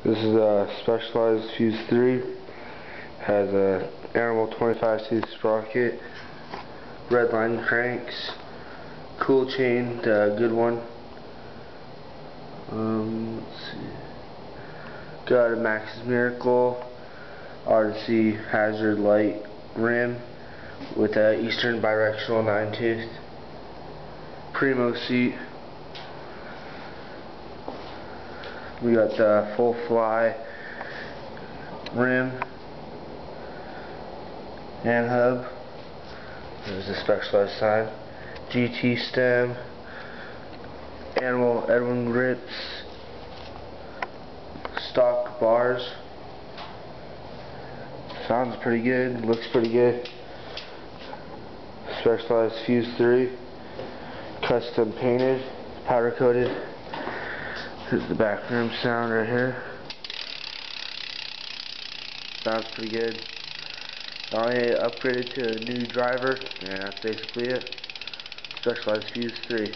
This is a Specialized Fuse 3. Has a Animal 25C sprocket, red line cranks, cool chain, good one. Let's see. Got a Max's Miracle RC hazard light rim with a Eastern bidirectional 9-tooth. Primo seat. We got the full fly rim and hub. There's the Specialized sign. GT stem. Animal Edwin grips. Stock bars. Sounds pretty good. Looks pretty good. Specialized Fuse 3. Custom painted. Powder coated. This is the back room sound right here. Sounds pretty good. I only upgraded to a new driver, and that's basically it. Specialized Fuse 3.